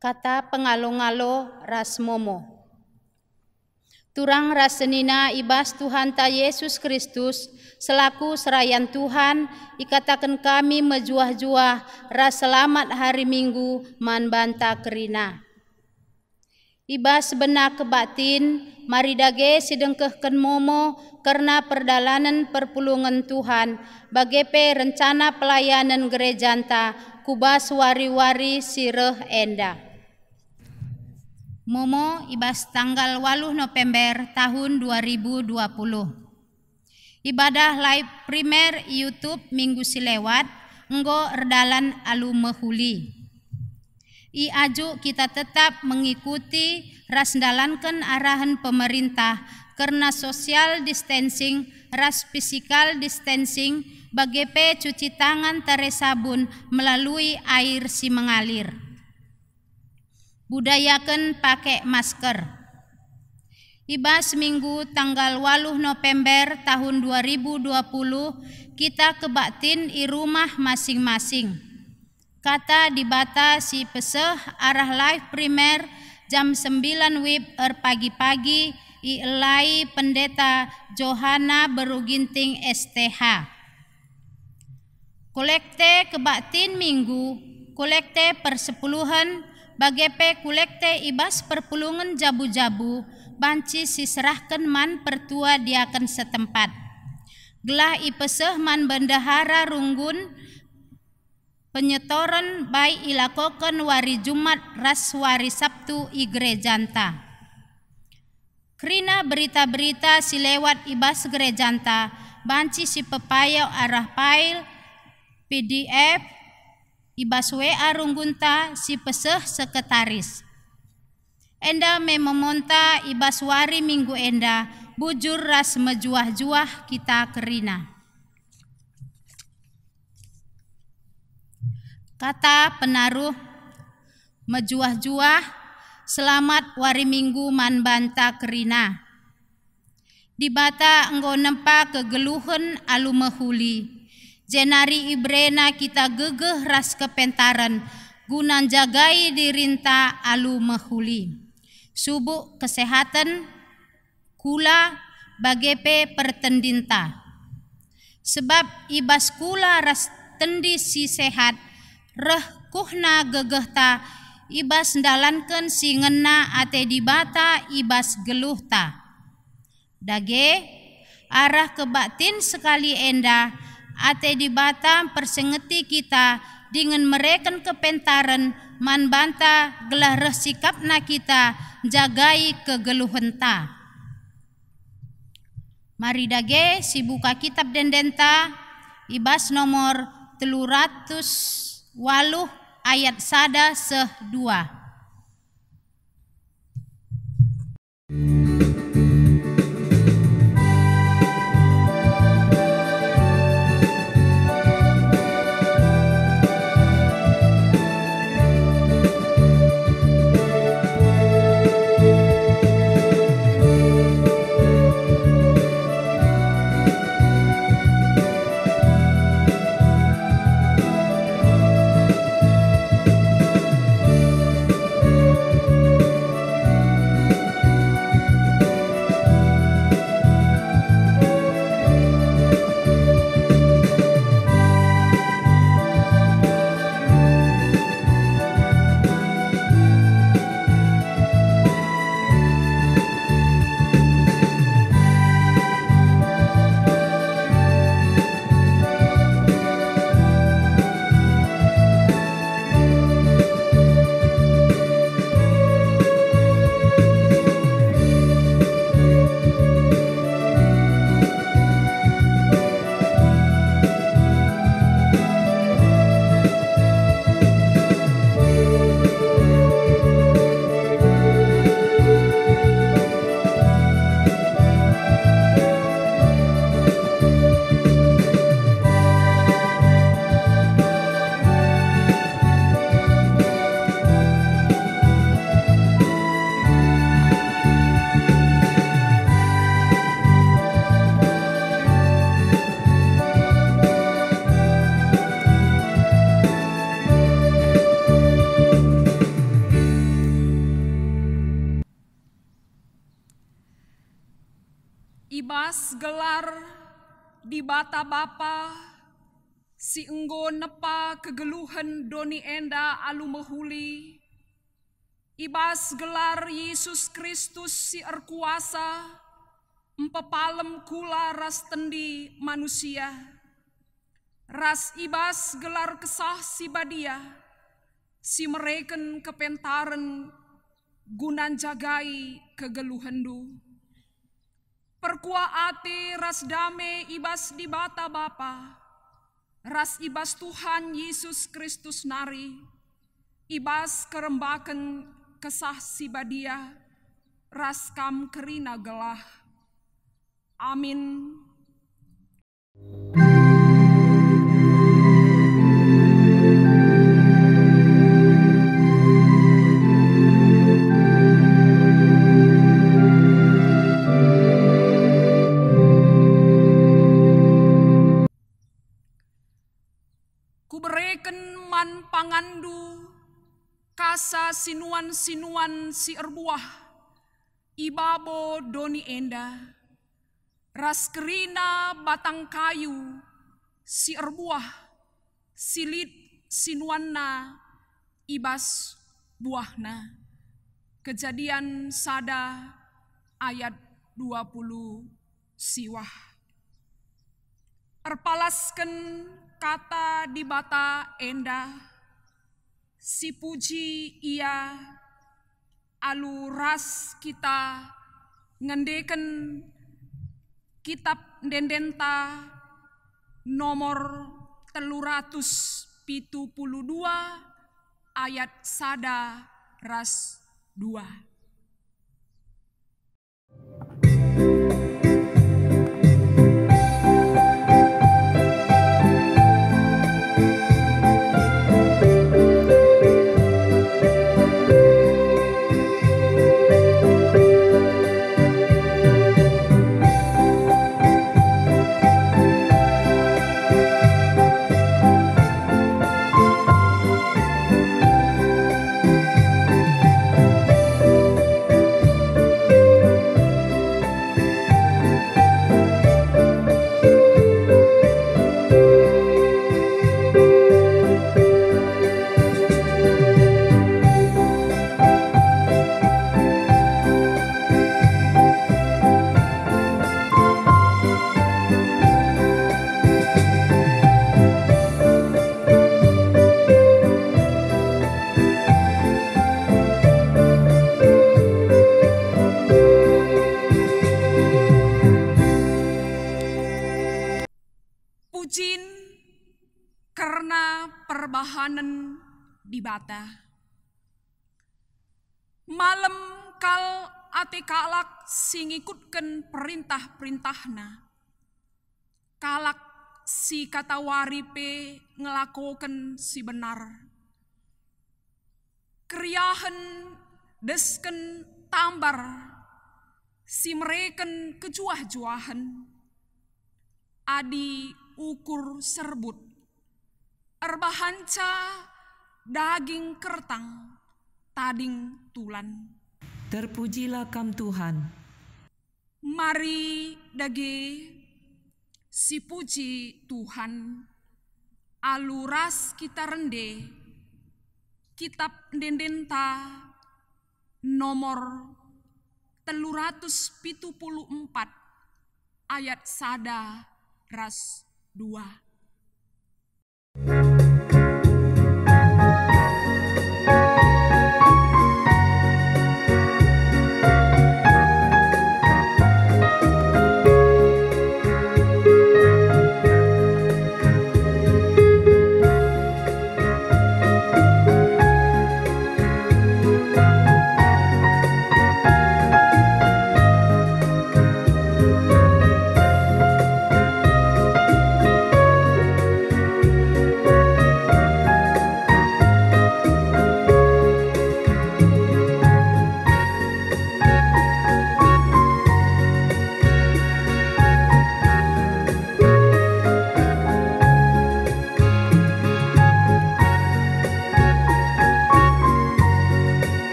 Kata pengalo-ngalo ras momo. Turang rasenina ibas Tuhan ta Yesus Kristus selaku serayan Tuhan ikatakan kami mejuah-juah ras selamat hari Minggu man banta kerina. Ibas benak kebatin mari dage sidengkehken momo karena perdalanan perpulungan Tuhan bagepe rencana pelayanan gerejanta kubas wari-wari sireh enda. Momo ibas tanggal 8 November tahun 2020. Ibadah live primer YouTube minggu silewat enggo erdalan alu mehuli. I aju kita tetap mengikuti ras dalankan arahan pemerintah karena social distancing, ras physical distancing, bagepe cuci tangan tare sabun melalui air si mengalir. Budayakan pakai masker. Ibas minggu tanggal 8 November tahun 2020 kita kebatin i rumah masing-masing. Kata dibata si peseh arah live primer jam 9 WIB pagi-pagi i elai pendeta Johana Beruginting STH. Kolekte kebatin minggu, kolekte persepuluhan bagepe kolekte ibas perpulungan jabu-jabu banci siserahkan man pertua diakan setempat. Gelah ipeseh man bendahara runggun penyetoran baik ilakokan wari Jumat ras wari Sabtu i gerejanta. Kerina berita-berita si lewat ibas gerejanta banci si pepayo arah file PDF ibas WA runggunta si peseh sekretaris. Enda memonta ibas wari minggu enda bujur ras mejuah-juah kita kerina. Kata penaruh mejuah-juah selamat wari minggu man banta kerina. Dibata enggo nempa kegeluhan alu mehuli. Jenari ibrena kita gegeh ras kepentaran gunan jagai dirinta alu mehuli. Subuk kesehatan kula bagepe pertendinta. Sebab ibas kula ras tendi si sehat reh kuhna gegehta ibas ndalanken si ngena ate dibata ibas geluhta. Dage arah kebatin sekali enda ate dibata persengeti kita dengan mereken kepentaran man banta gelah reh sikapna kita jagai kegeluhenta. Mari dage si buka kitab dendenta ibas nomor 308 ayat 1-2. ibas gelar di bata bapa, si enggo nepa kegeluhan doni enda alu mehuli, ibas gelar Yesus Kristus si erkuasa, empepalem kula ras tendi manusia, ras ibas gelar kesah si badia, si mereken kepentaren gunan jagai kegeluhendu. Perkua ate ras dame ibas di bata bapa, ras ibas Tuhan Yesus Kristus nari, ibas kerembaken kesah si badia, ras kam kerina gelah. Amin. Kubereken man pangandu kasa sinuan-sinuan si erbuah, ibabo doni enda, ras kerina batang kayu si erbuah, silit sinuanna ibas buahna. Kejadian sada ayat 20 siwah. Erpalasken kata di bata enda, si puji ia alu ras kita ngendeken kitab dendenta nomor 372 ayat sada ras 2. Pujin karena perbahanan di bata. Malam kal ate kalak sing ikutken perintah-perintahna. Kalak si kata waripe ngelakoken si benar. Kriahen desken tambar si mereken kejuah-juahan. Adi ukur serbut, erbahanca daging kertang, tading tulan. Terpujilah kam Tuhan. Mari dage si puji Tuhan, aluras kita rende, kitab dendenta nomor 374 ayat sada ras 2.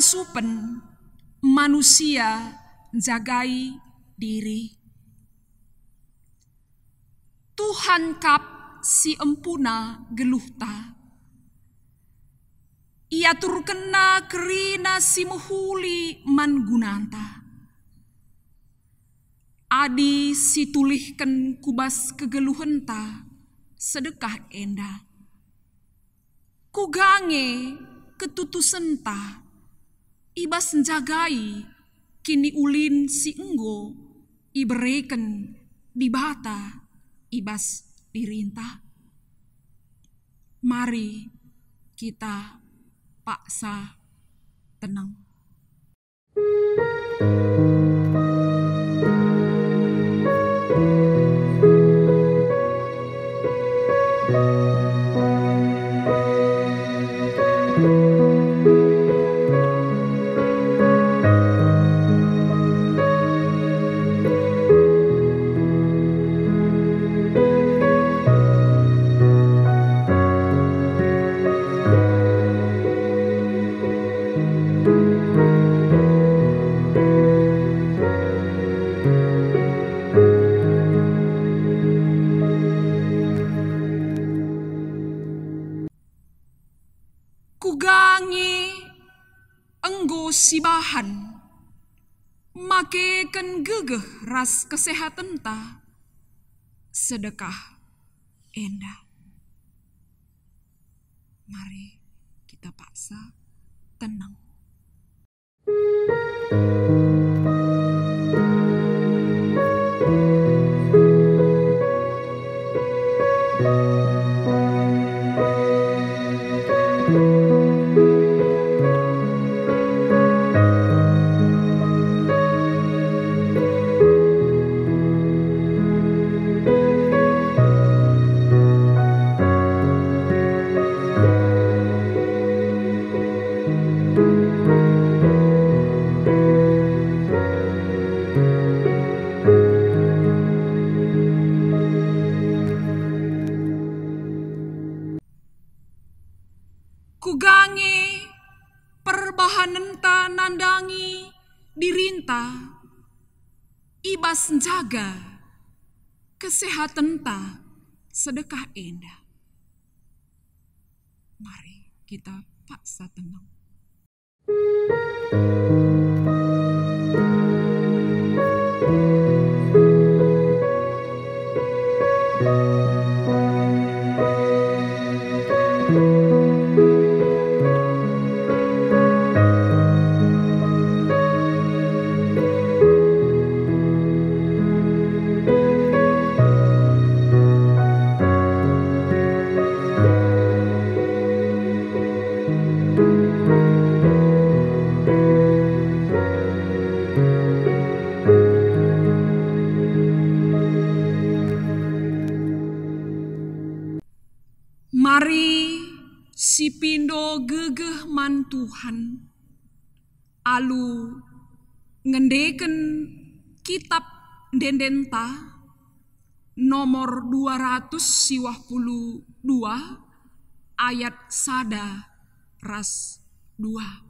supen manusia jagai diri. Tuhan kap si empuna geluhta. Ia turkena kerina si muhuli man gunanta. Adi si tulihken kubas kegeluhenta sedekah enda. Kugange ketutusenta ibas jagai kini ulin si enggo ibereken dibata ibas dirintah. Mari kita paksa tenang. Kugangi enggo sibahan makeken gegeh ras kesehatan ta sedekah enda. Mari kita paksa tenang. Kugange perbahanenta nandangi dirinta ibas jaga kesehatan ta sedekah enda. Mari kita paksa tenang. Mari si pindo gegeh man Tuhan alu ngendeken kitab dendenta nomor 252 ayat sada ras 2.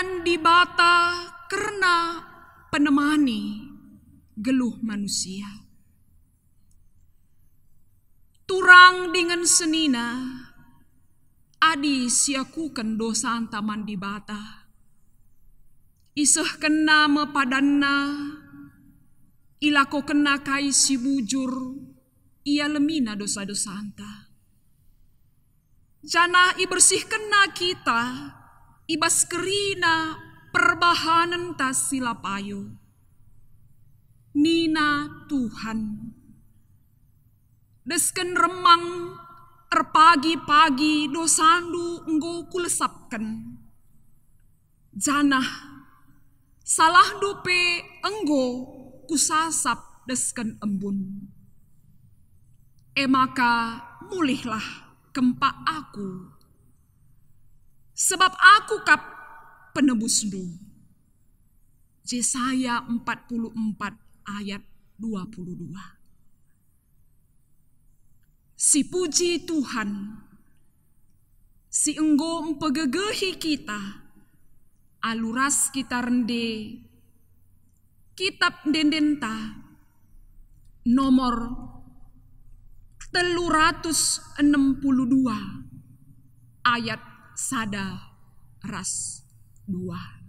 padanan di bata karena penemani geluh manusia. Turang dengan senina, adi siakukan dosa antaman di bata. Iseh kena mepadanna, ilako kena kai si bujur, ia lemina dosa-dosa anta. Jana ibersih kena kita, ibas kerina perbahanan tas silapayo. Nina Tuhan. Desken remang erpagi-pagi dosandu enggo kulesapkan. Janah salah dupe enggo kusasap desken embun. Maka mulihlah kempak aku. Sebab aku kap penebusmu. Yesaya 44 ayat 22. Si puji Tuhan, si enggo empegegehi kita, aluras kita rende, kitab dendenta, nomor 362, ayat sada ras 2.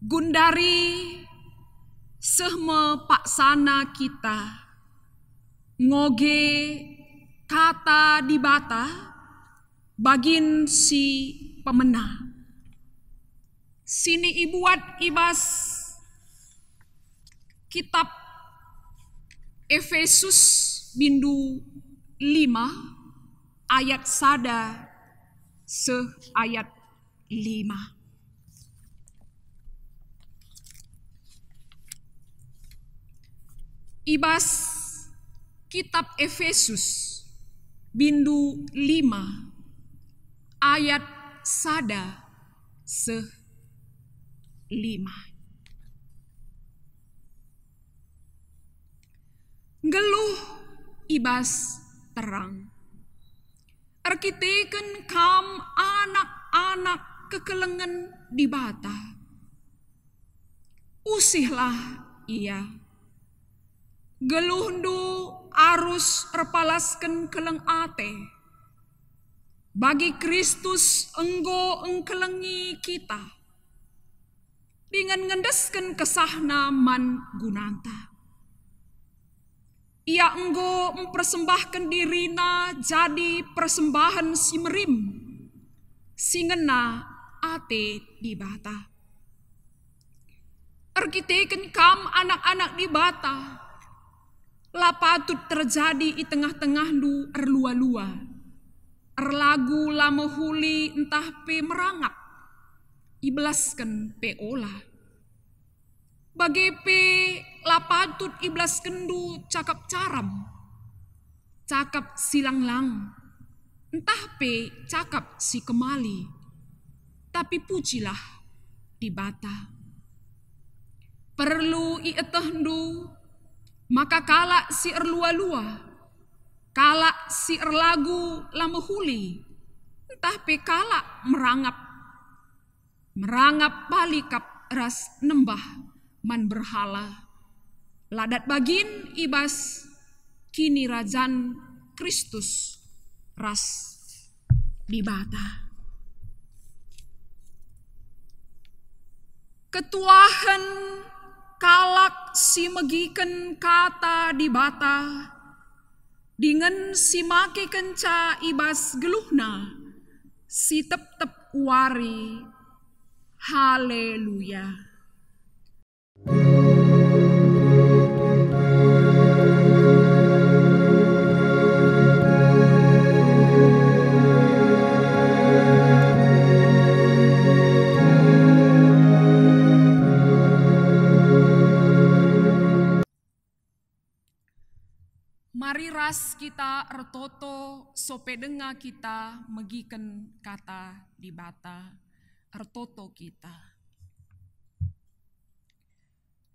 Gundari sehme paksana kita ngoge kata di bata bagin si pemena. Sini ibuat ibas kitab Efesus bindu 5 ayat sada se ayat 5. Ibas kitab Efesus bindu 5 ayat sada se 5. Geluh ibas terang. Arkiteken kam anak-anak kekelengan di bata. Usihlah ia. Geluhndu arus repalasken keleng ate. Bagi Kristus enggo engkelengi kita. Dengan ngendesken kesahna man gunanta. Ia enggo mempersembahkan dirina jadi persembahan si merim. Singena ate di bata. Arkiteken kam anak-anak di bata. Lapatut terjadi di tengah-tengah du erlua-lua. Erlagu lama huli entah pe merangap. Iblasken pe olah. Bagi pe lapatut iblasken du cakap caram. cakap silanglang, entah pe cakap si kemali, tapi pujilah di bata. Perlu ietehndu, maka kala si erlua-lua, kala si erlagu lamehuli, entah pe kala merangap balikap ras nembah man berhala. Ladat bagin ibas kini rajan Kristus ras di bata. Ketuahan kalak si megiken kata di bata, dengan si make kenca ibas geluhna, si tep-tep wari, haleluya. Mari ras kita ertoto sope denga kita megiken kata di bata ertoto kita.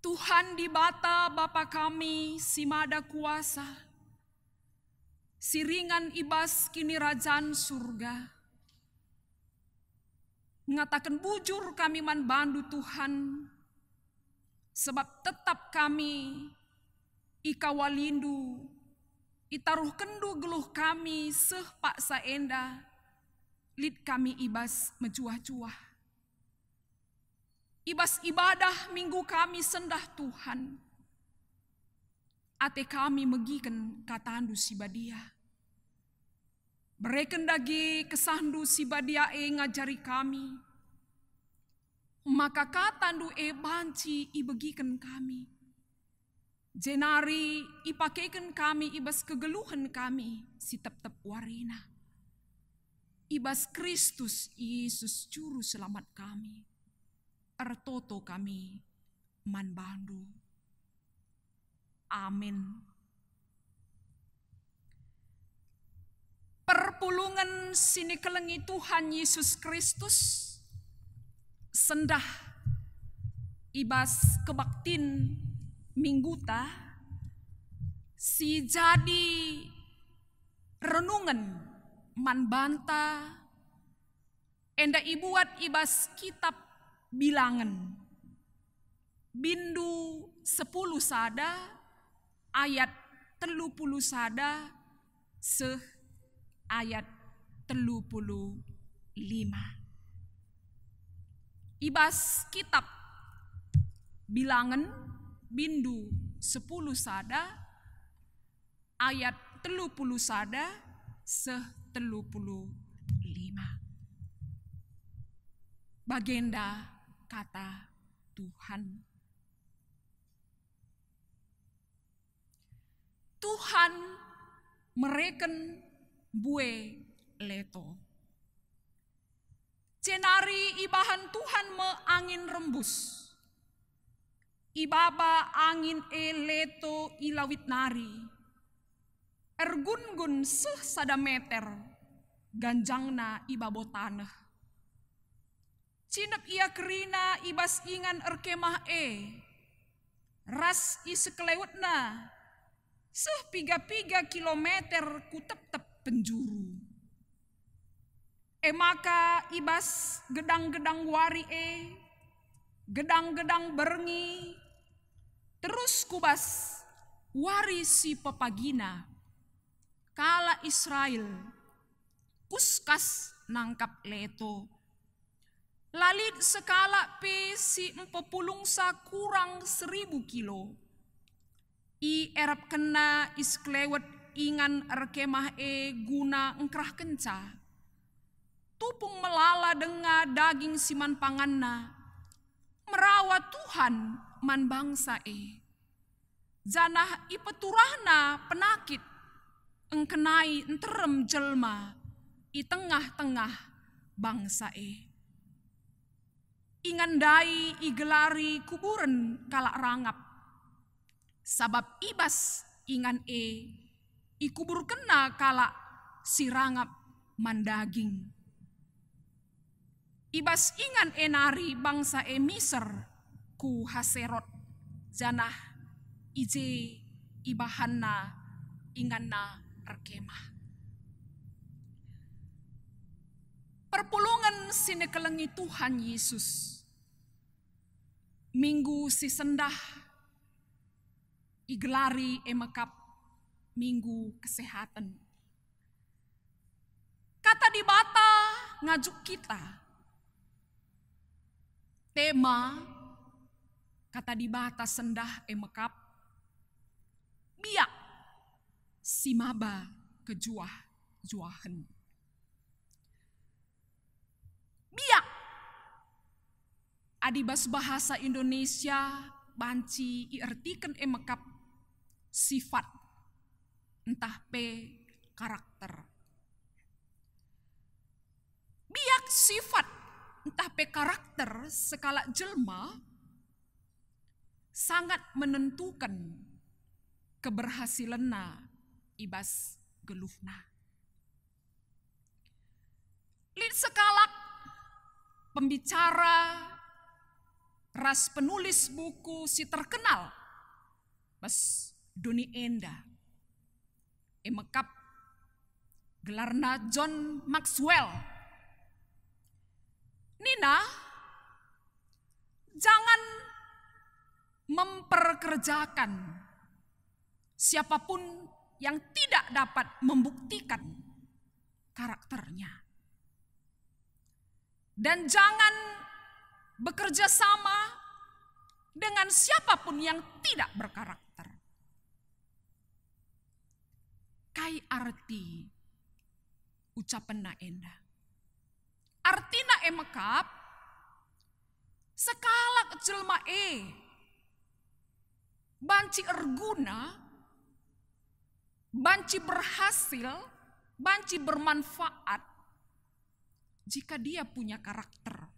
Tuhan di bata Bapa kami si mada kuasa, siringan ibas kini rajan surga. Ngatakan bujur kami man bandu Tuhan, sebab tetap kami ikawalindu, itaruh kendu geluh kami seh pak saenda, lid kami ibas mencuah-cuah. Ibas ibadah minggu kami sendah Tuhan, ate kami megiken katandu si badia. Bereken dagi kesandu si badia ngajari kami, maka katandu banci ibegiken kami. Jenari ipakeken kami ibas kegeluhan kami si tep-tep warina. Ibas Kristus Yesus juru selamat kami, ertoto kami man bandu. Amin. Perpulungan sini kelengi Tuhan Yesus Kristus sendah ibas kebaktin mingguta si jadi renungan man banta enda ibuat ibas kitab bilangan bindu 10 sada ayat 30 sada seh ayat 35. Ibas kitab bilangan bindu 10 sada ayat 30 sada seh 35. Bagenda kata Tuhan. Tuhan mereken bue leto. Cenari ibahan Tuhan me angin rembus. Ibaba angin leto ilawit nari. Ergun-gun seh sada meter ganjangna ibabo tanah. Cinep ia kerina ibas ingan erkemah ras isekelewetna seh 3 kilometer ku tep-tep penjuru. Maka ibas gedang-gedang wari gedang-gedang berengi, terus kubas wari si pepagina, kala Israel kuskas nangkap leto. Lalit sekala pe si empepulungsa kurang 1000 kilo. I erap kena isklewet ingan erkemah guna engkrah kenca. Tupung melala denga daging siman panganna. Merawat Tuhan man bangsa Janah ipeturahna penakit. Engkenai enterem jelma i tengah-tengah bangsa Ingandai igelari kuburen kalak rangap. Sabab ibas ingan ikubur kena kala sirangap mandaging. Ibas ingan enari bangsa Miser ku haserot janah ije ibahanna inganna rekemah. Perpulungan sinekelengi Tuhan Yesus. Minggu si sendah igelari emekap minggu kesehatan. Kata di bata ngajuk kita. Tema kata di bata sendah emekap biak simaba kejuah-juahan. Biak adibas bahasa Indonesia banci iartikan emekap sifat entah pe karakter. Biak sifat entah pe karakter sekala jelma sangat menentukan keberhasilanna ibas geluhna. Lid sekalak pembicara ras penulis buku si terkenal bas Doni Enda emekap gelarna John Maxwell. Nina, jangan memperkerjakan siapapun yang tidak dapat membuktikan karakternya. Dan jangan bekerja sama dengan siapapun yang tidak berkarakter. Kai arti ucapan na enda. Artina emekap sekalak jelma banci erguna, banci berhasil, banci bermanfaat jika dia punya karakter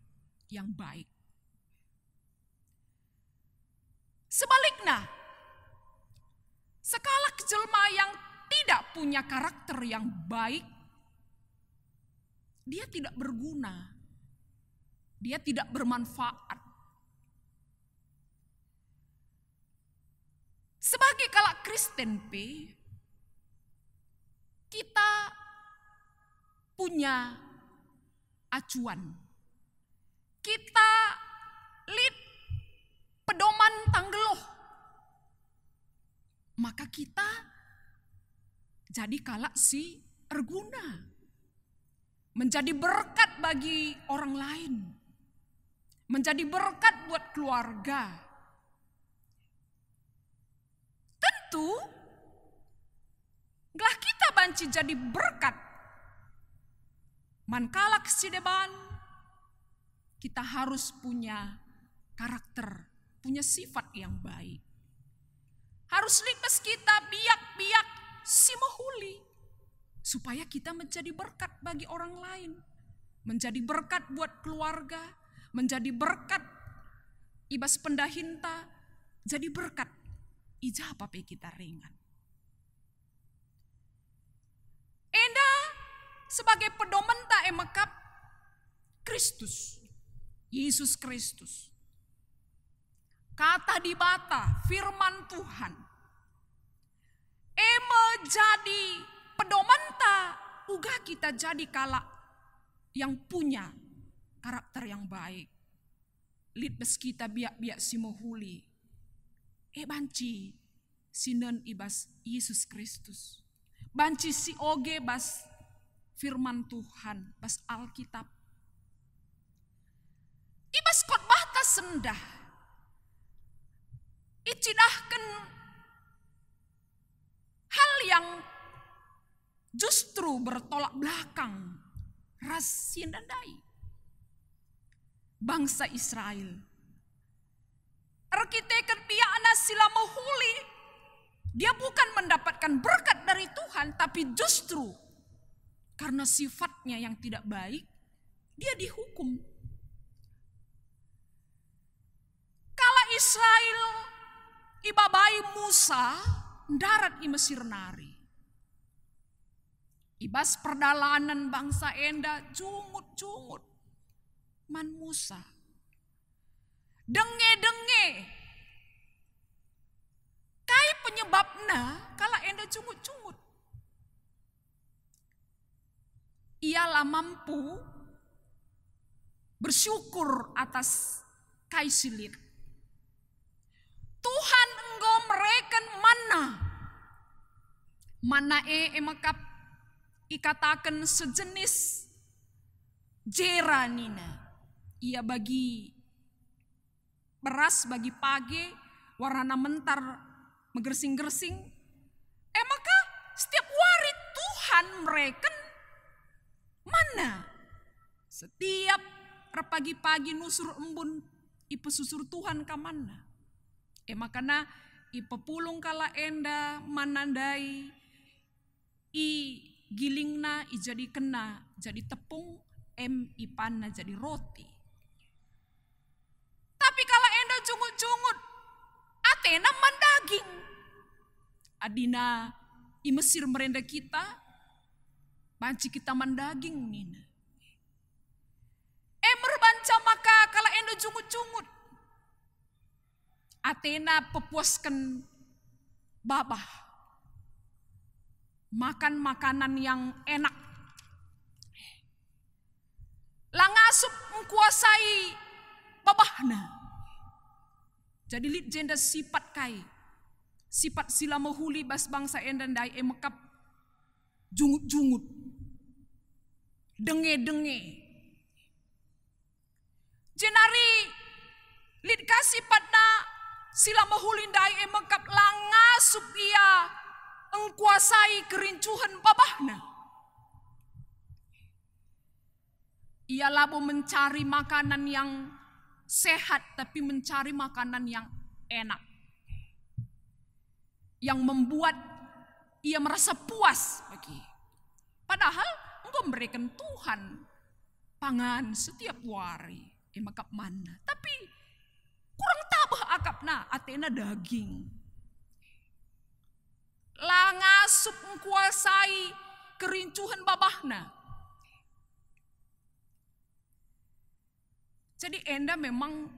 yang baik. Sebaliknya, sekalak jelma yang tidak punya karakter yang baik, dia tidak berguna, dia tidak bermanfaat. Sebagai kalak Kristen kita punya acuan. Kita lid pedoman tanggeloh. Maka kita jadi kalak si erguna. Menjadi berkat bagi orang lain. Menjadi berkat buat keluarga. Tentu, gelah kita banci jadi berkat. Mankalak si deban, kita harus punya karakter, punya sifat yang baik. Harus lipas kita biak-biak si mahuli. Supaya kita menjadi berkat bagi orang lain. Menjadi berkat buat keluarga. Menjadi berkat ibas pendahinta. Jadi berkat. Ija apa kita ringan. Enda sebagai pedoman tak emekap Kristus. Yesus Kristus. Kata di bata firman Tuhan. Jadi pedoman tak uga kita jadi kalak yang punya karakter yang baik. Litbes kita biak-biak si mohuli. Banci sinen ibas Yesus Kristus. Banci si oge bas firman Tuhan, bas Alkitab. Ibas khotbah ta sendah. Icidahkan hal yang justru bertolak belakang ras sindandai bangsa Israel. Arkiteken piana sila mahuli, dia bukan mendapatkan berkat dari Tuhan, tapi justru karena sifatnya yang tidak baik, dia dihukum. Kala Israel ibabai Musa darat i Mesir nari. Ibas perdalanan bangsa enda jungut-jungut. Man Musa. Denge-denge. Kai penyebabna kala enda jungut-jungut. Ialah mampu bersyukur atas kai silit. Tuhan enggo mereken mana. Mana emakap ikatakan sejenis jera nina. Ia bagi beras bagi pagi warna mentar megersing-gersing. Maka setiap hari Tuhan mereken mana. Setiap pagi-pagi nusur embun ipe susur Tuhan ka mana. Makana ipe pulung kala enda manandai i gilingna i jadi kena jadi tepung ipanna jadi roti. Tapi kala enda jungut-jungut atena mandaging. Adina i Mesir merenda kita banci kita mandaging nina. Merbanca maka kala enda jungut-jungut atena pepuaskan babah. Makan makanan yang enak. Langasup mengkuasai babahna. Jadi lit jenda sifat kai. Sifat sila mahuli bas bangsa enda dai mekap jungut-jungut. Denge-denge. Jenari lit kasih pada sila mahuli dai mekap langasup ia engkuasai kerincuhan babahna. Ia labu mencari makanan yang sehat tapi mencari makanan yang enak. Yang membuat ia merasa puas bagi. Padahal engkau memberikan Tuhan pangan setiap hari. Makap mana. Tapi kurang tabah akapna atena daging. Langasup mengkuasai kerincuhan babahna. Jadi enda memang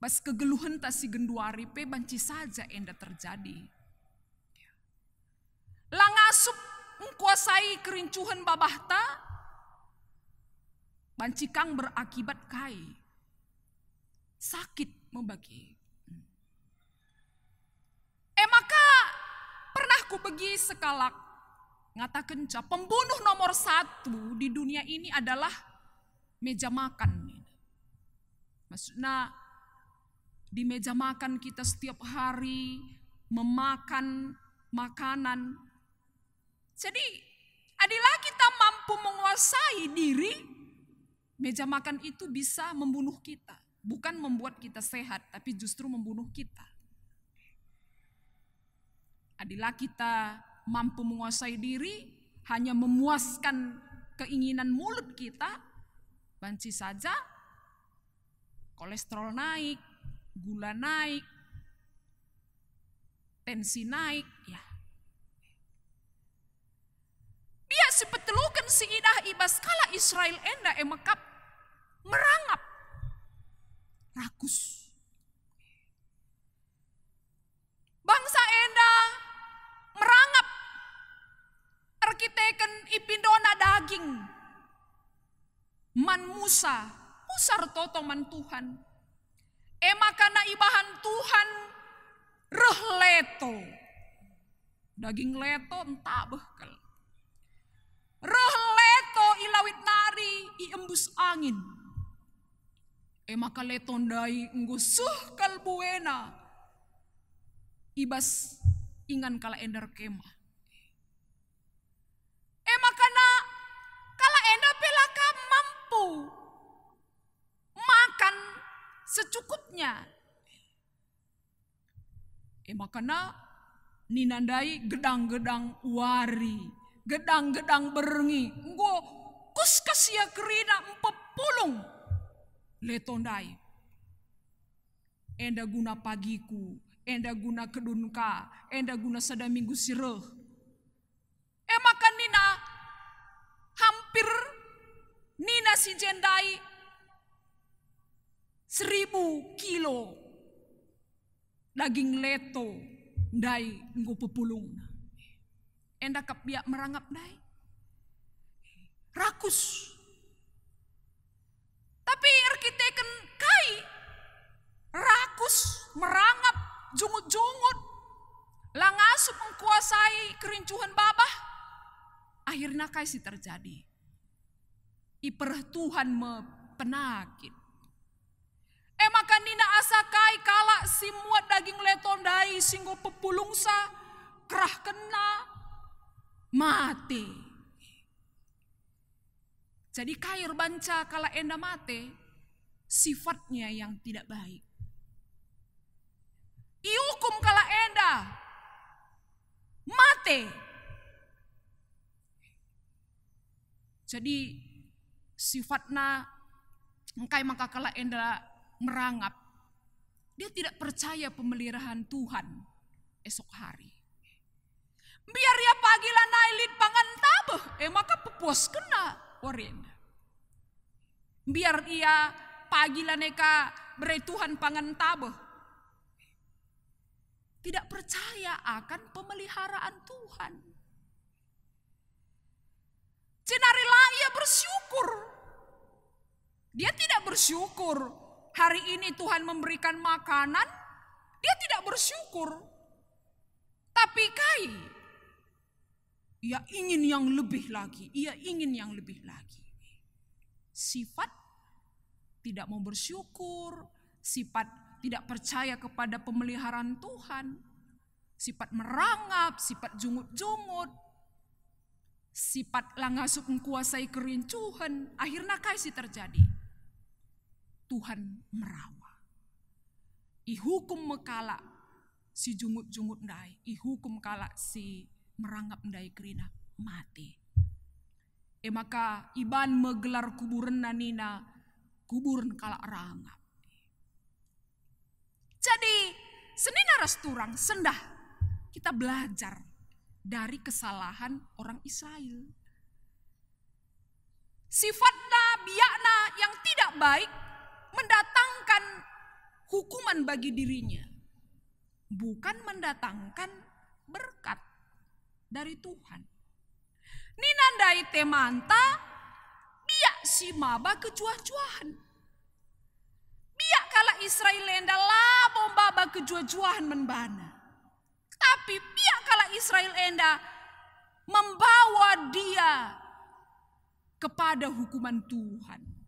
bas kegeluhan tasi genduari pe banci saja enda terjadi. Langasup mengkuasai kerincuhan babahta banci kang berakibat kai sakit membagi. Maka pernah ku pergi sekalak ngatakan pembunuh nomor 1 di dunia ini adalah meja makan. Maksudnya di meja makan kita setiap hari memakan makanan. Jadi adilah kita mampu menguasai diri, meja makan itu bisa membunuh kita. Bukan membuat kita sehat, tapi justru membunuh kita. Adilah kita mampu menguasai diri, hanya memuaskan keinginan mulut kita, banci saja kolesterol naik, gula naik, tensi naik, ya. Biar sepetelukan si idah ibas kala Israel enda emakap merangap rakus. Bangsa enda merangap arkiteken ipindona daging. Man Musa, pusar toto man Tuhan. Makana ibahan Tuhan reh leto. Daging leto entah bekal. Reh leto ilawit nari iembus angin. Maka leto ndai nggusuh kalbuena. Ibas ingan kala ender kemah. Makana kala ender pelaka mampu makan secukupnya. Makana ninandai gedang-gedang wari, gedang-gedang berengi. Nggo kus kasia kerina 40 letondai. Enda guna pagiku, enda guna kedunka, enda guna sada minggu sireh. hampir nina si jendai 1000 kilo daging leto dai nggo pepulung. Enda kapiak merangap dai. Rakus. Tapi arkiteken kai rakus merangap jungut-jungut langasup mengkuasai kerincuhan babah. Akhirnya kai si terjadi. Iperh Tuhan me penakit. Maka nina asakai kala si muat daging letondai singgo pepulungsa kerah kena mati. Jadi kair banca kala enda mate sifatnya yang tidak baik. Iukum kala enda mate. Jadi sifatna engkai maka kala enda merangap. Dia tidak percaya pemeliharaan Tuhan esok hari. Biar ya pagi lah nailit pangan tabeh, maka pepuas kena orin. Biar ia pagi lah neka beri Tuhan pangan tabeh. Tidak percaya akan pemeliharaan Tuhan. Cenarilah ia bersyukur. Dia tidak bersyukur. Hari ini Tuhan memberikan makanan, dia tidak bersyukur. Tapi kai, ia ingin yang lebih lagi, ia ingin yang lebih lagi. Sifat tidak mau bersyukur, sifat tidak percaya kepada pemeliharaan Tuhan, sifat merangap, sifat jungut-jungut, sifat langasup menguasai kerincuhan, akhirnya kai si terjadi. Tuhan merawa. Ihukum mekala si jungut-jungut ndai, ihukum kala si merangap ndai kerina mati. Maka iban menggelar kuburan nanina, kuburan kala rangap. Jadi senina rasturang sendah kita belajar dari kesalahan orang Israel. Sifatna biakna yang tidak baik mendatangkan hukuman bagi dirinya, bukan mendatangkan berkat dari Tuhan. Ninandai temanta biak si maba kejuah-juahan. Biak kala Israel enda labo baba kejuah-juahan menbana. Tapi biak kala Israel enda membawa dia kepada hukuman Tuhan.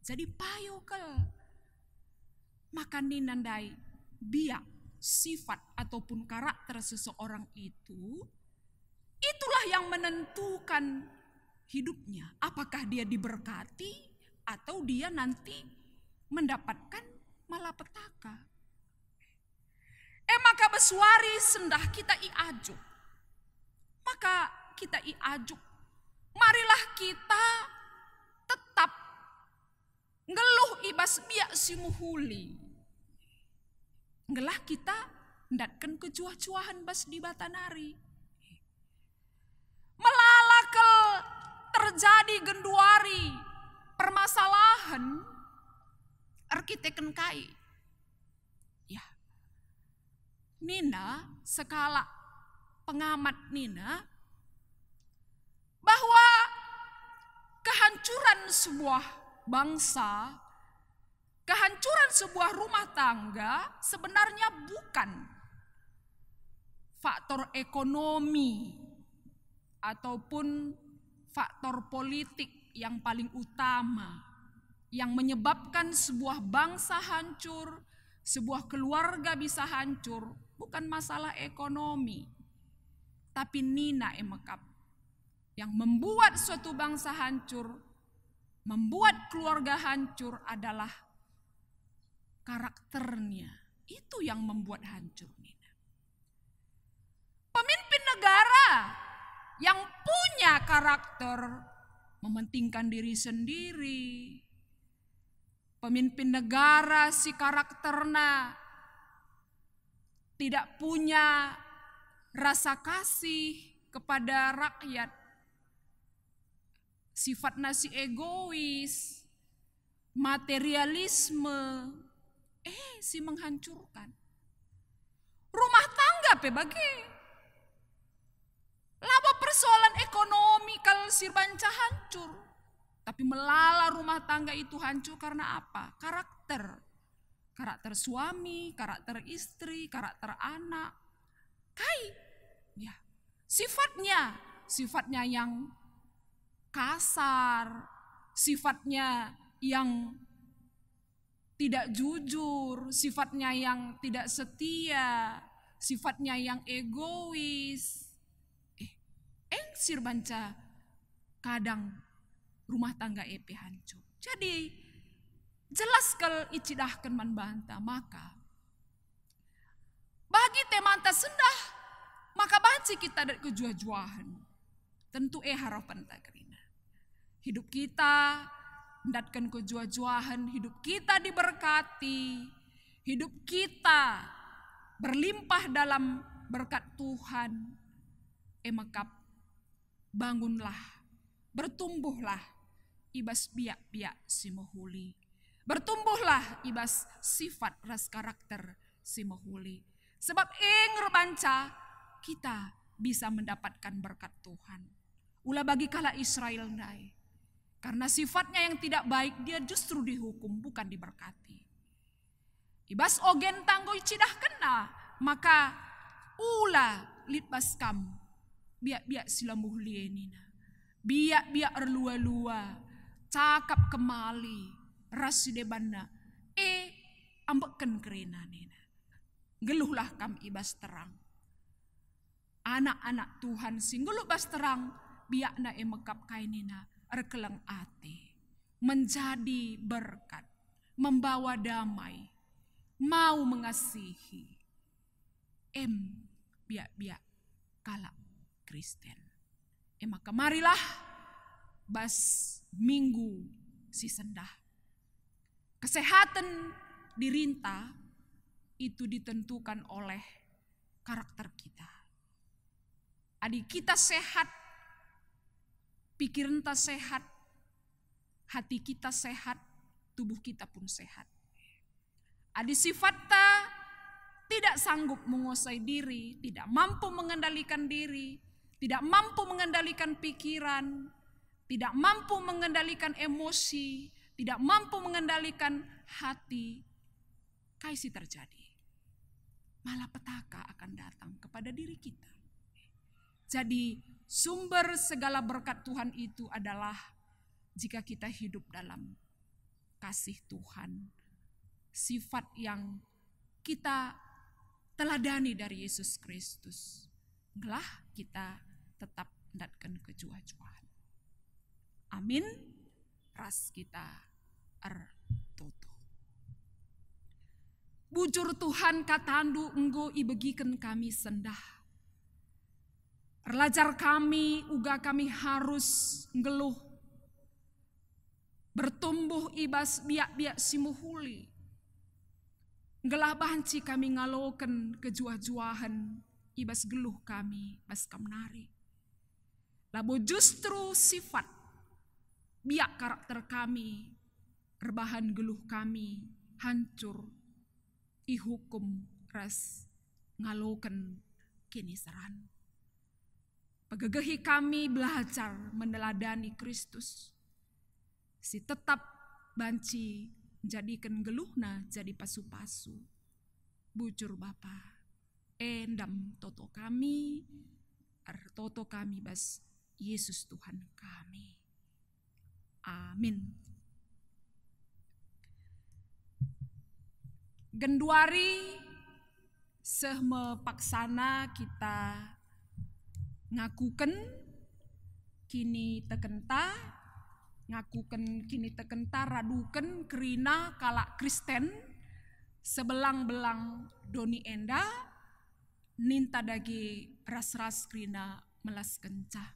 Jadi payo kel maka ninandai biak sifat ataupun karakter seseorang itu, itulah yang menentukan hidupnya. Apakah dia diberkati atau dia nanti mendapatkan malapetaka. Maka besuari sendah kita iajuk. Maka kita iajuk. Marilah kita tetap ngeluh ibas biak si muhuli. Ngelah kita ndatkan kejuah-juahan bas di batanari. Melalakel terjadi genduari permasalahan arkiteken kai. Ya. Nina sekala pengamat Nina bahwa kehancuran sebuah bangsa, kehancuran sebuah rumah tangga sebenarnya bukan faktor ekonomi ataupun faktor politik yang paling utama yang menyebabkan sebuah bangsa hancur, sebuah keluarga bisa hancur, bukan masalah ekonomi. Tapi nina emekap yang membuat suatu bangsa hancur, membuat keluarga hancur adalah karakternya. Itu yang membuat hancur. Pemimpin negara yang punya karakter mementingkan diri sendiri. Pemimpin negara si karakternya tidak punya rasa kasih kepada rakyat. sifatnya si egois, materialisme, si menghancurkan. Rumah tangga bagi laba persoalan ekonomi kalau sirbanca hancur. Tapi melala rumah tangga itu hancur karena apa? Karakter. Karakter suami, karakter istri, karakter anak. Ya. Sifatnya yang kasar, sifatnya yang tidak jujur, sifatnya yang tidak setia, sifatnya yang egois. Sirbanca kadang rumah tangga hancur. Jadi jelas kalau icidahkan manbanta, maka bagi temanta sendah, maka banci kita dari kejua-juahan. Tentu harapan tak kerina. Hidup kita mendatkan kejua-juahan, hidup kita diberkati, hidup kita berlimpah dalam berkat Tuhan. Maka bangunlah, bertumbuhlah ibas biak-biak si mahuli. Bertumbuhlah ibas sifat ras karakter si mahuli. Sebab ngerbanca kita bisa mendapatkan berkat Tuhan. Ulah bagi kala Israel nai. Karena sifatnya yang tidak baik, dia justru dihukum, bukan diberkati. Ibas ogen tanggo icidah kena, maka ulah litbas kam, biak-biak sila muhlienina. Biak-biak erlua-lua, cakap kemali, rasi debana, ambekkan kerina nina. Geluhlah kam ibas terang. Anak-anak Tuhan singguluh bas terang, biak na mekap kainina. Erkeleng ati, menjadi berkat, membawa damai, mau mengasihi. Biak-biak kalak Kristen. Maka marilah bas minggu si sendah. Kesehatan dirinta itu ditentukan oleh karakter kita. Adik kita sehat, pikiran kita sehat, hati kita sehat, tubuh kita pun sehat. Adi sifatnya tidak sanggup menguasai diri, tidak mampu mengendalikan diri, tidak mampu mengendalikan pikiran, tidak mampu mengendalikan emosi, tidak mampu mengendalikan hati. Kaisi terjadi. Malapetaka akan datang kepada diri kita. Jadi sumber segala berkat Tuhan itu adalah jika kita hidup dalam kasih Tuhan. Sifat yang kita teladani dari Yesus Kristus. Gelah kita tetap mendatkan kejua-juaan. Amin. Ras kita ertoto. Bujur Tuhan katandu enggo ibegiken kami sendah. Relajar kami, uga kami harus ngeluh. Bertumbuh ibas biak-biak simuhuli. Ngelah banci kami ngaloken kejua-juahan ibas geluh kami, bas kamnari. Labo justru sifat biak karakter kami, rebahan geluh kami, hancur. Ihukum ras ngaloken kini seran. Pegegehi kami belajar meneladani Kristus. Si tetap banci jadikan geluhna jadi pasu-pasu. Bujur Bapa, endam toto kami, toto kami bas Yesus Tuhan kami. Amin. Genduari sehme paksana kita ngakuken kini tekenta, ngakuken kini tekenta raduken kerina kalak Kristen sebelang-belang doni enda ninta dagi ras-ras kerina melas kencah.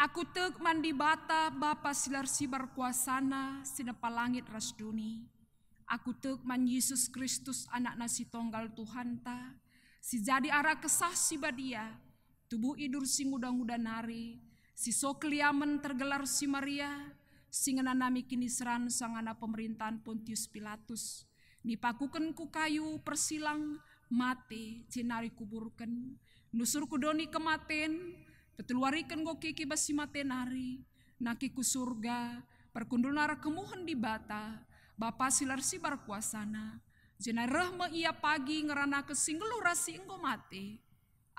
Aku tek mandi bata Bapa silar sibar kuasana sinepa langit ras duni. Aku tek man Yesus Kristus anak nasi tonggal Tuhan ta si jadi arah kesah si badia. Tubuh idur sing udah-udah nari, Si sokliamen tergelar si Maria, singana nami kini seran sangana pemerintahan Pontius Pilatus. Dipakukan ku kayu persilang mate, cenari kuburkan. Nusur kudoni kematen, peteluarikan go kiki basi matenari. Naki ku surga, perkundul nara kemuhen di bata. Bapa silar sibar kuasana. Jenai rahma ia pagi ngerana kesinggelu rasi enggo mate.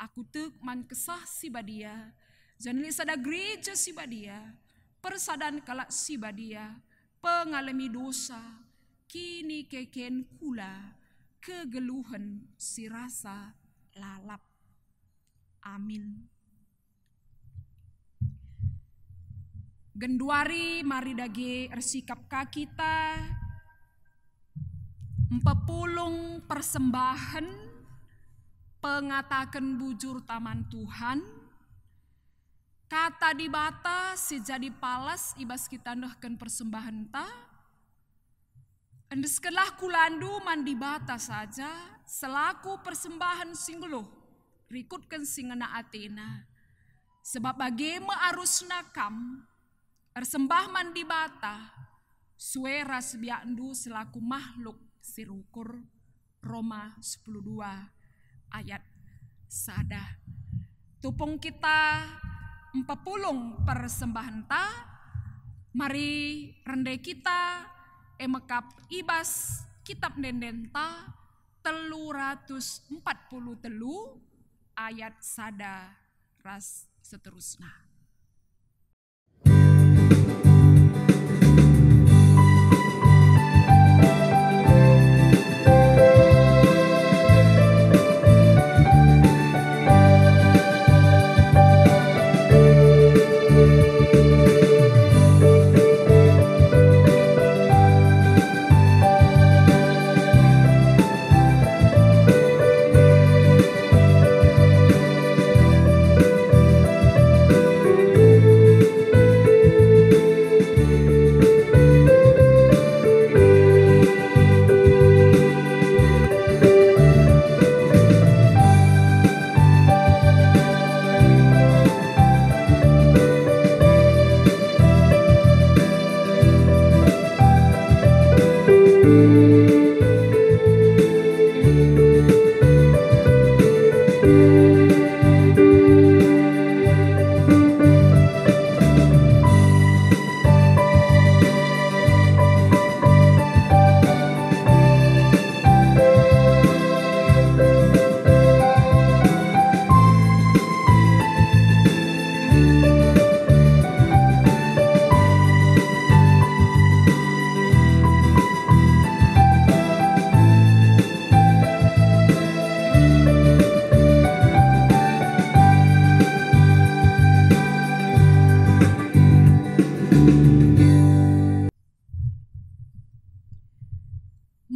Aku tek man kesah si badia. Jangan sada gereja si badia, persadan kalak si badia, pengalami dosa, kini keken kula, kegeluhan si rasa lalap. Amin. Genduari mari dage ersikap kita, empepulung persembahan, pengatakan bujur taman Tuhan, kata di bata sejadi palas ibas kita nehken persembahan ta. Endeskelah kulandu mandi bata saja selaku persembahan singgeluh rikutkan singena Athena. Sebab bagema arus nakam ersembah mandi bata suera sebiandu selaku makhluk sirukur. Roma 10:2 ayat sada. Tupung kita empepulung persembahan ta, mari rende kita emekap ibas kitab dendenta 343 ayat sada ras seterusnya.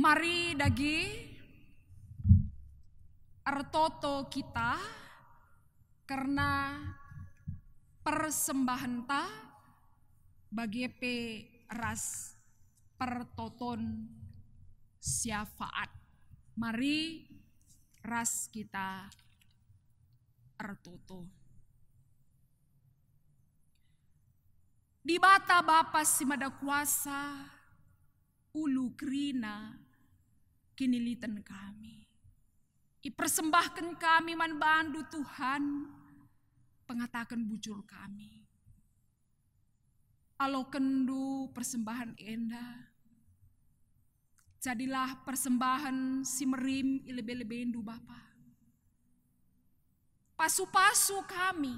Mari dagi ertoto kita karena persembahan ta bagi ras pertoton syafaat. Mari ras kita ertoto. Di bata Bapa si mada kuasa ulu krina kinilitan kami. Ipersembahkan kami man bandu Tuhan, pengatakan bujur kami. Alo kendu persembahan endah, jadilah persembahan si merim ilebe-lebendu Bapa. Pasu-pasu kami,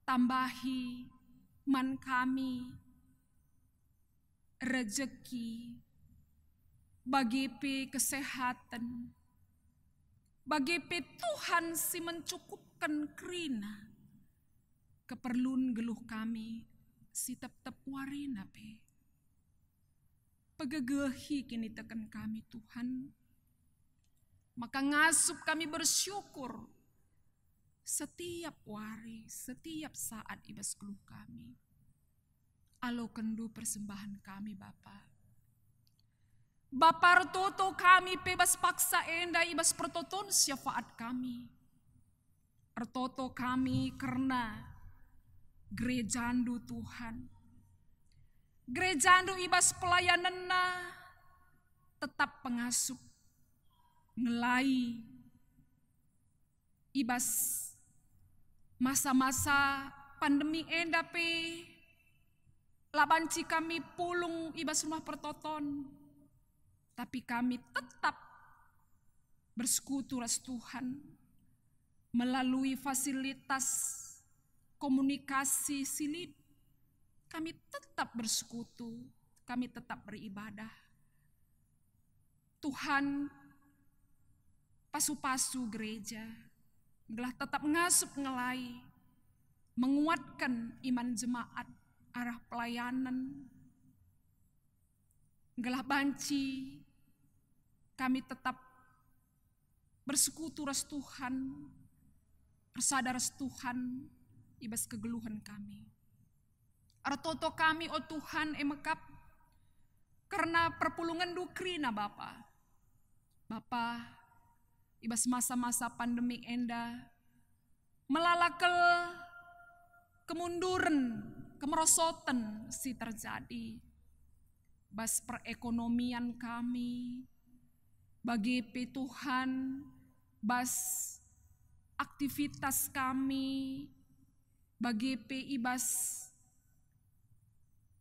tambahi man kami rezeki, bagi kesehatan, bagi Tuhan si mencukupkan krina, keperluan geluh kami si tep-tep warina pe. Pegegehi kini tekan kami Tuhan, maka ngasup kami bersyukur setiap wari, setiap saat ibas geluh kami. Alo kendu persembahan kami Bapa. Bapa retoto kami bebas paksa enda ibas pertoton syafaat kami. Retoto kami karena gerejandu Tuhan. Gerejandu ibas pelayananna tetap pengasup ngelai ibas masa-masa pandemi enda pe labanci kami pulung ibas rumah pertoton, tapi kami tetap bersekutu ras Tuhan melalui fasilitas komunikasi silid. Kami tetap bersekutu, kami tetap beribadah. Tuhan pasu-pasu gereja gelah tetap ngasup ngelai, menguatkan iman jemaat arah pelayanan. Gelah banci kami tetap bersekutu ras Tuhan, bersadar ras Tuhan ibas kegeluhan kami. Artoto kami o Tuhan emekap karena perpulungan dukrina Bapa. Bapa ibas masa-masa pandemi enda melalakel kemunduran, kemerosotan si terjadi. Bas perekonomian kami, bagi Tuhan, bas aktivitas kami, bagi ibas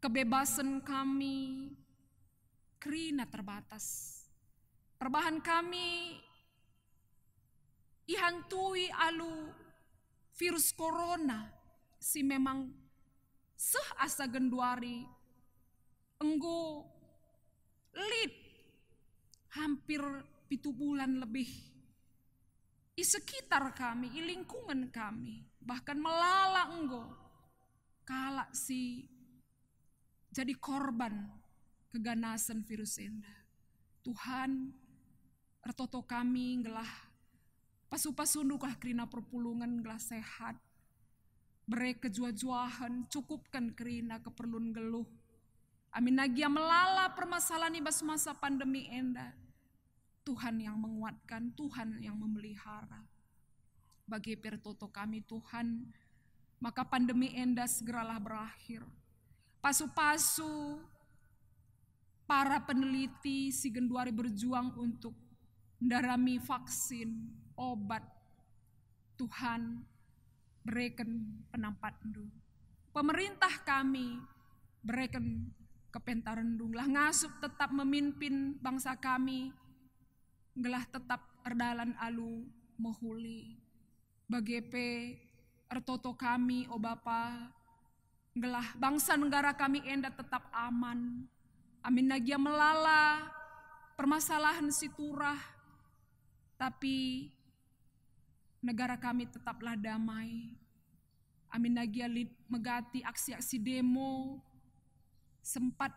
kebebasan kami, kerina terbatas. Perbahan kami ihantui alu virus corona, si memang asa genduari enggo lid hampir 7 bulan lebih di sekitar kami, di lingkungan kami, bahkan melala enggo kala si jadi korban keganasan virus enda. Tuhan, ertoto kami ngelah pasu-pasundu kah kerina perpulungan ngelah sehat. Bere kejua-juahan, cukupkan kerina keperluan geluh. Amin nagia melala permasalahan ibas masa pandemi enda. Tuhan yang menguatkan, Tuhan yang memelihara. Bagi pertoto kami Tuhan, maka pandemi enda segeralah berakhir. Pasu-pasu para peneliti si genduari berjuang untuk mendarami vaksin, obat. Tuhan berikan penampandu. Pemerintah kami berikan kepentarendung lah ngasup tetap memimpin bangsa kami, ngelah tetap erdalan alu mohuli. Bagepe ertoto kami o Bapa, ngelah bangsa negara kami enda tetap aman. Amin nagia melala permasalahan siturah, tapi negara kami tetaplah damai. Amin nagia megati aksi-aksi demo, sempat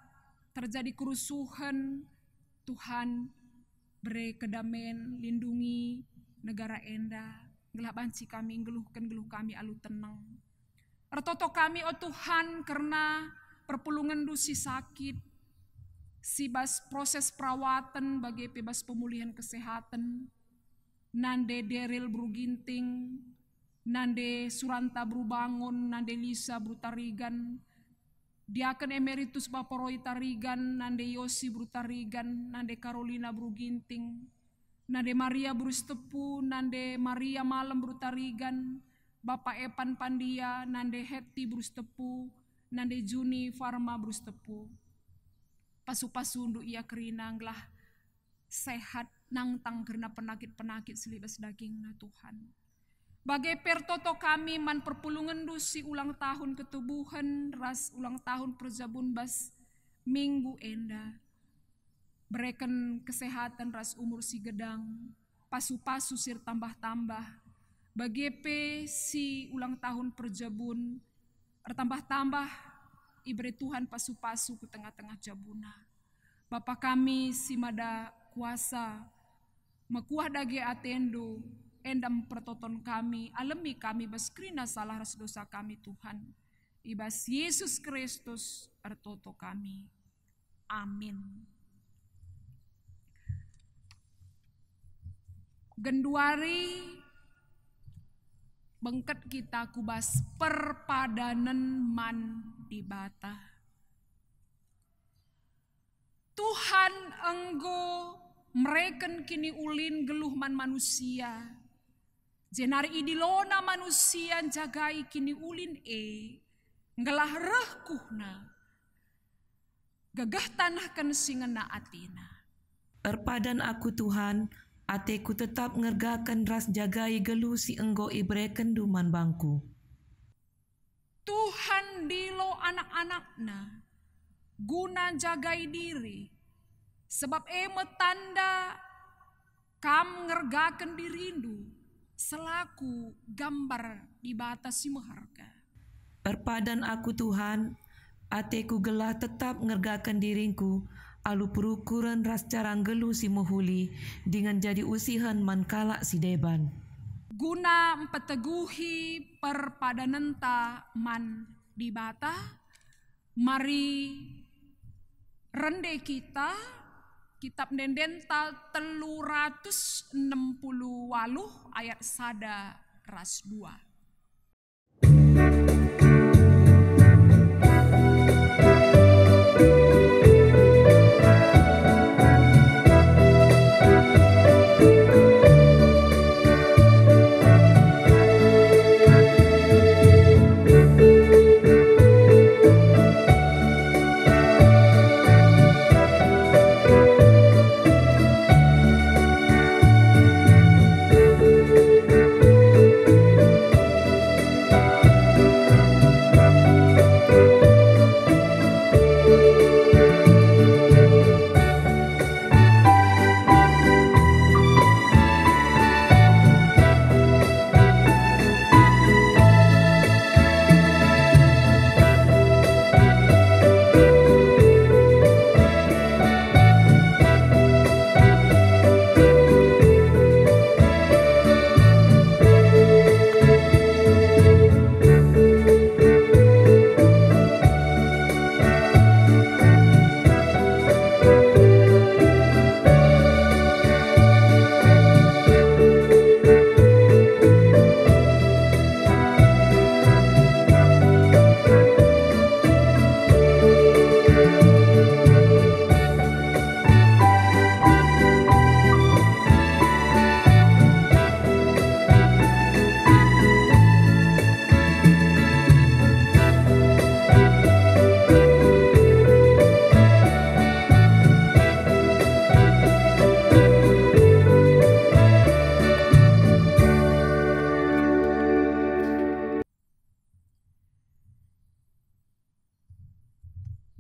terjadi kerusuhan. Tuhan beri kedamaian, lindungi negara enda. Ngelah banci kami, ngeluhkan geluh kami alu tenang. Ertoto kami oh Tuhan karena perpulungan dusi sakit, si bas proses perawatan bagi bebas pemulihan kesehatan, nande Deril Bruginting, nande Suranta Brubangun, nande Lisa Brutarigan, Diaken Emeritus Baporoi Tarigan, nande Yosi Brutarigan, nande Carolina Bruginting, nande Maria Brustepu, nande Maria Malam Brutarigan, Bapak Epan Pandia, nande Heti Brustepu, nande Juni Farma Brustepu. Pasu-pasundu ia kerinang lah sehat nangtang karena penakit-penakit selibas daging na Tuhan. Bagai pertoto kami man perpulungan dusi ulang tahun ketubuhan, ras ulang tahun perjabun bas minggu enda. Berikan kesehatan ras umur si gedang, pasu-pasu sir tambah-tambah. Bagepe si ulang tahun perjabun, bertambah-tambah ibere Tuhan pasu-pasu ke tengah-tengah jabuna. Bapa kami si mada kuasa, makuah dage atendo, endam pertoton kami, alami kami baskrina salah ras dosa kami Tuhan. Ibas Yesus Kristus ertoto kami. Amin. Genduari bengket kita kubas perpadanan man di bata. Tuhan enggo mereken kini ulin geluh man manusia. Jenari idilona manusia jagai kini ulin ngelah rehkuhna. Gagah tanahkan singena atina. Erpadan aku Tuhan, ateku tetap ngergakan ras jagai gelu si enggo ibreken duman bangku. Tuhan dilo anak-anakna, guna jagai diri, sebab tanda kam ngergakan dirindu, selaku gambar di batasi maharga. Erpadan aku Tuhan, ateku gelah tetap ngergakan diringku, alu perukuran ras carang gelu si mohuli, dengan jadi usihan man kalak si deban. Guna empeteguhi perpadanenta man di bata, mari rende kita, kitab Dendental 368 ayat 1 ras 2.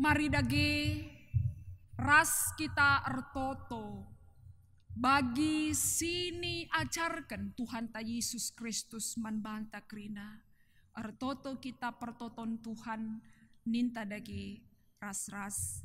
Mari dage ras kita ertoto bagi sini ajarkan Tuhan ta Yesus Kristus manbanta krina. Ertoto kita pertoton Tuhan ninta dage ras-ras.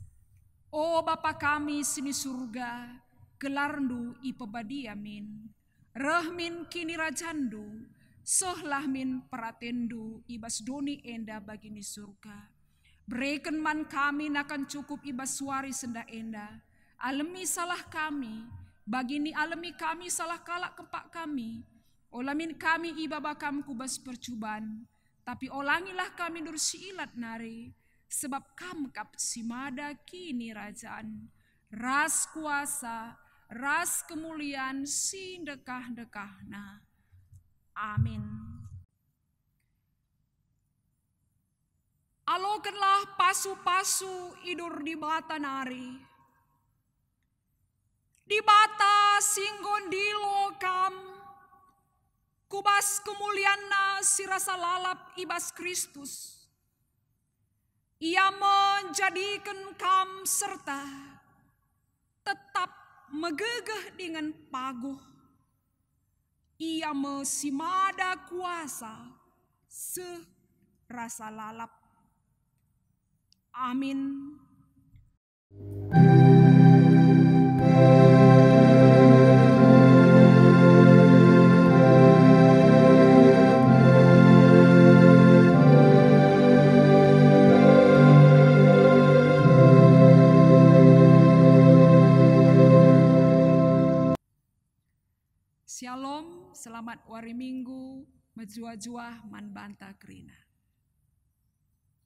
O Bapa kami sini surga, gelarndu ipebadiamin. Rahmin kini rajandu, sohlah min peratendu ibas doni enda bagini surga. Berikan man kami nakan cukup ibas suari senda enda. Alemi salah kami, bagini alemi kami salah kalak kepak kami. Olamin kami ibabakam kubas percuban, tapi olangilah kami dursi ilat nari. Sebab kam kap simada kini rajaan, ras kuasa, ras kemuliaan si dekah-dekahna. Amin. Alokanlah pasu-pasu idur di bata nari. Di bata singgon dilo kam, kubas kemulianna si rasa lalap ibas Kristus. Ia menjadikan kam serta tetap megegeh dengan paguh. Ia mesimada kuasa serasa lalap. Amin. Shalom, selamat hari Minggu Menjua-jua man banta kerina.